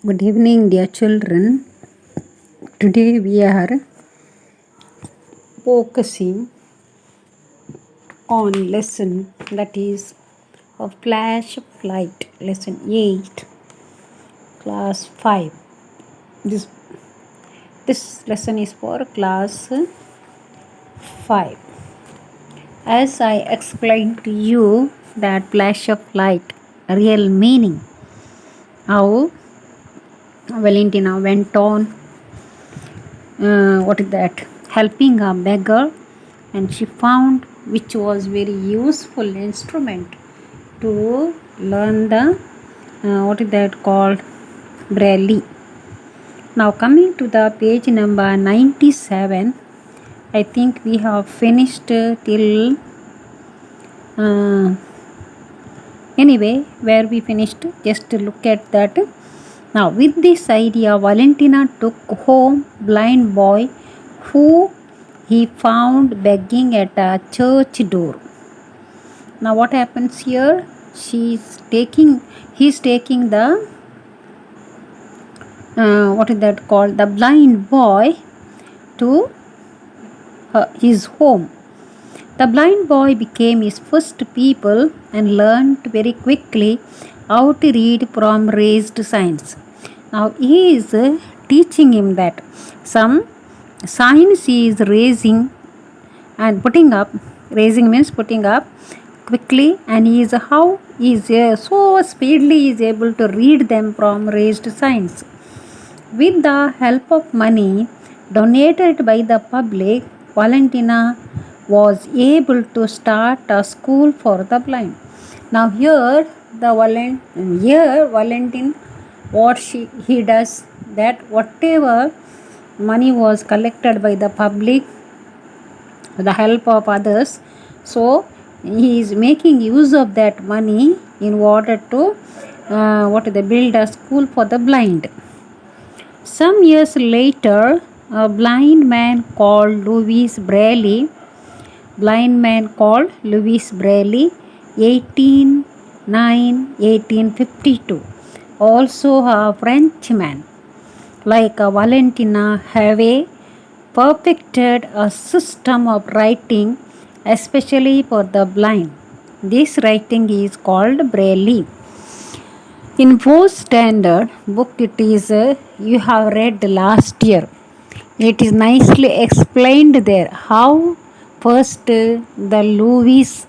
Good evening, dear children. Today we are focusing on lesson that is a flash of light, lesson 8, class 5. This lesson is for class 5. As I explained to you that flash of light, real meaning, how Valentina went on helping a beggar, and she found which was very useful instrument to learn the called Braille. Now coming to the page number 97, I think we have finished till anyway where we finished. Just look at that. Now with this idea, Valentina took home blind boy who he found begging at a church door. Now what happens here? He's taking the the blind boy to his home. The blind boy became his first pupil and learned very quickly how to read from raised signs. Now he is teaching him that some signs he is raising and putting up. Raising means putting up quickly, and he is so speedily he is able to read them from raised signs. With the help of money donated by the public, Valentina was able to start a school for the blind. Now here Valentin, what he does, that whatever money was collected by the public with the help of others, so he is making use of that money in order to build a school for the blind. Some years later, a blind man called Louis Braille, 1852, also a Frenchman like Valentina have perfected a system of writing especially for the blind. This writing is called Braille. In 4th standard book, it is you have read last year. It is nicely explained there how first the Louis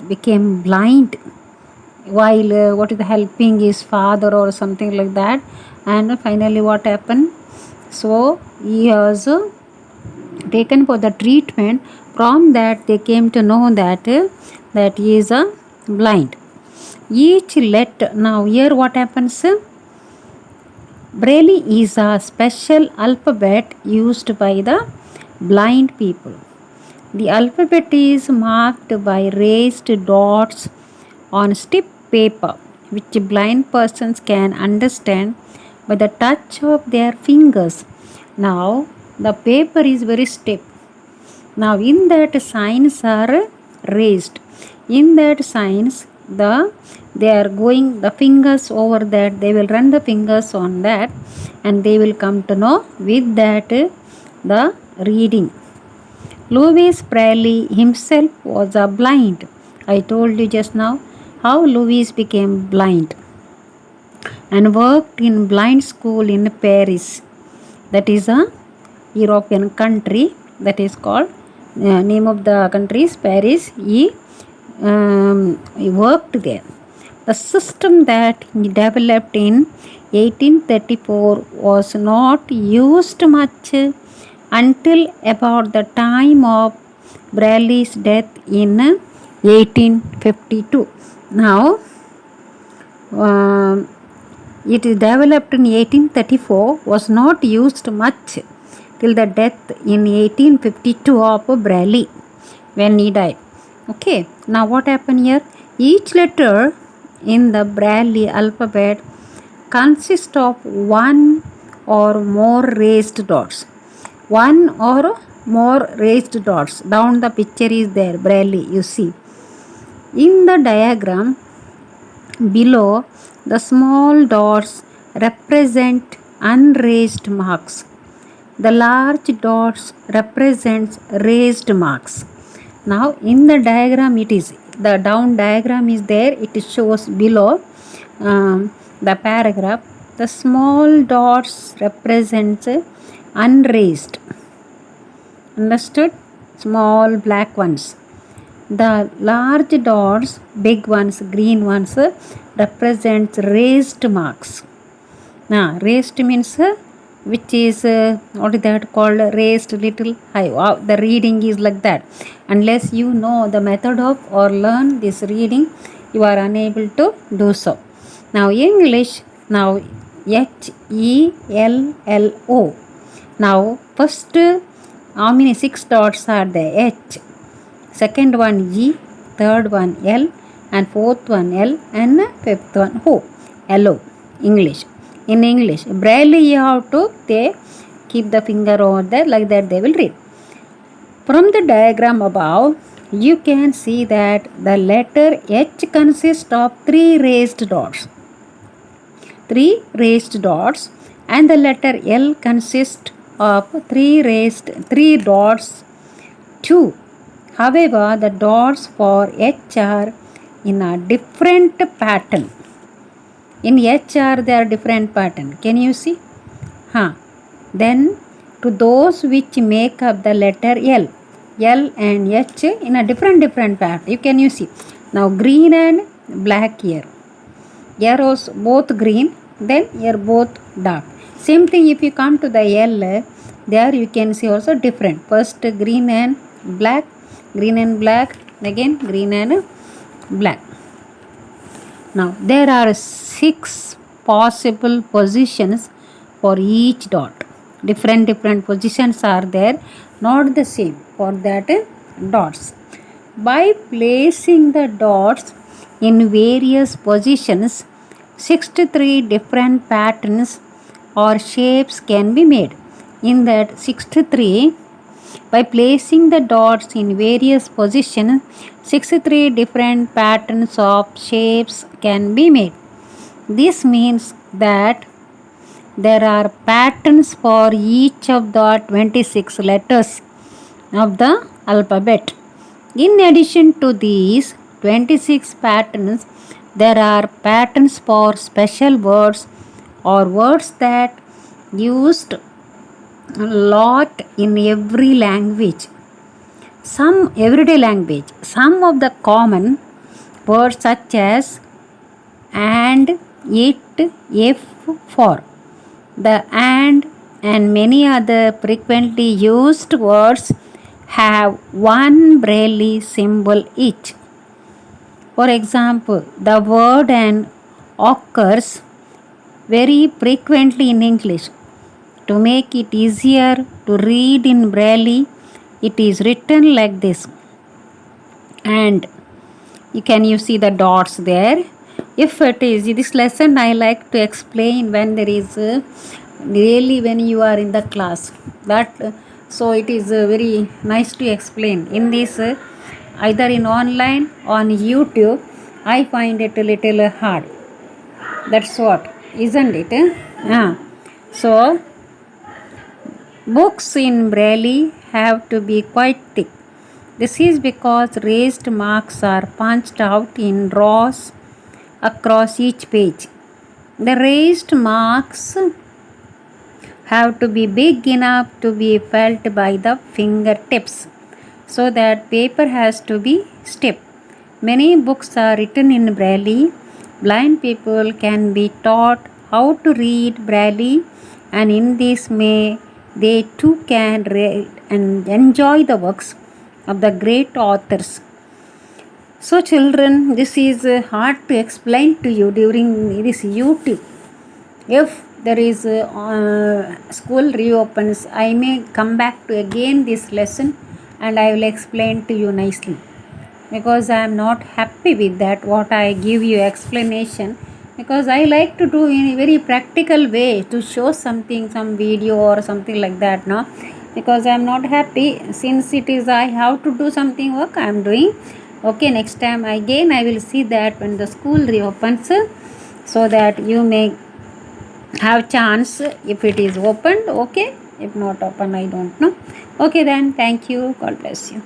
became blind while helping his father or something like that, and finally what happened. So he was taken for the treatment. From that they came to know that he is blind. Each letter. Now here what happens? Braille is a special alphabet used by the blind people. The alphabet is marked by raised dots on stiff paper, which blind persons can understand by the touch of their fingers. Now the paper is very stiff. Now in that signs are raised. In that signs they are going the fingers over that, they will run the fingers on that, and they will come to know with that the reading. Louis Braille himself was a blind. I told you just now how Louis became blind and worked in blind school in Paris. That is a European country. That is called name of the country is Paris. He worked there. The system that he developed in 1834 was not used much until about the time of Braille's death in 1852. Now, it is developed in 1834, was not used much till the death in 1852 of Braille when he died. Okay, now what happened here? Each letter in the Braille alphabet consists of one or more raised dots. One or more raised dots. Down the picture is there, Braille, you see. In the diagram below, the small dots represent unraised marks. The large dots represents raised marks. Now in the diagram it is, the down diagram is there, it shows below the paragraph. The small dots represents unraised. Understood? Small black ones. The large dots, big ones, green ones, represents raised marks. Now, raised means which is what is that called, raised little high. Wow, the reading is like that. Unless you know the method of or learn this reading, you are unable to do so. Now, English, now HELLO. Now, first how many 6 dots are there? H. Second one E, third one L, and fourth one L, and fifth one O. Hello, English. In English, Braille you have to keep the finger over there, like that they will read. From the diagram above, you can see that the letter H consists of 3 raised dots. 3 raised dots, and the letter L consists of 3 dots too. However, the dots for H are in a different pattern. In H are there different pattern. Can you see? Then to those which make up the letter L, L and H in a different pattern. You see. Now green and black here. Here was both green, then here both dark. Same thing if you come to the L, there you can see also different. First green and black, again green and black. Now there are 6 possible positions for each dot. Different positions are there, not the same for that dots. By placing the dots in various positions, 63 different patterns or shapes can be made. In that 63, by placing the dots in various positions, 63 different patterns of shapes can be made. This means that there are patterns for each of the 26 letters of the alphabet. In addition to these 26 patterns, there are patterns for special words or words that used a lot in every language. Some everyday language. Some of the common words such as and, it, if, for. The and many other frequently used words have one Braille symbol each. For example, the word and occurs very frequently in English. To make it easier to read in Braille, it is written like this. And you see the dots there. If it is this lesson, I like to explain when there is really when you are in the class. So it is very nice to explain. In this, either in online on YouTube, I find it a little hard. That's what, isn't it? So books in Braille have to be quite thick. This is because raised marks are punched out in rows across each page. The raised marks have to be big enough to be felt by the fingertips, so that paper has to be stiff. Many books are written in Braille. Blind people can be taught how to read Braille, and in this way they too can read and enjoy the works of the great authors. So children, this is hard to explain to you during this YouTube. If there is school reopens, I may come back to again this lesson and I will explain to you nicely, because I am not happy with that what I give you explanation, because I like to do in a very practical way to show something, some video or something like that, no? Because I am not happy, since it is I have to do something work I am doing. Okay, next time again I will see that when the school reopens, so that you may have chance if it is opened. Okay, if not open, I don't know. Okay, then thank you. God bless you.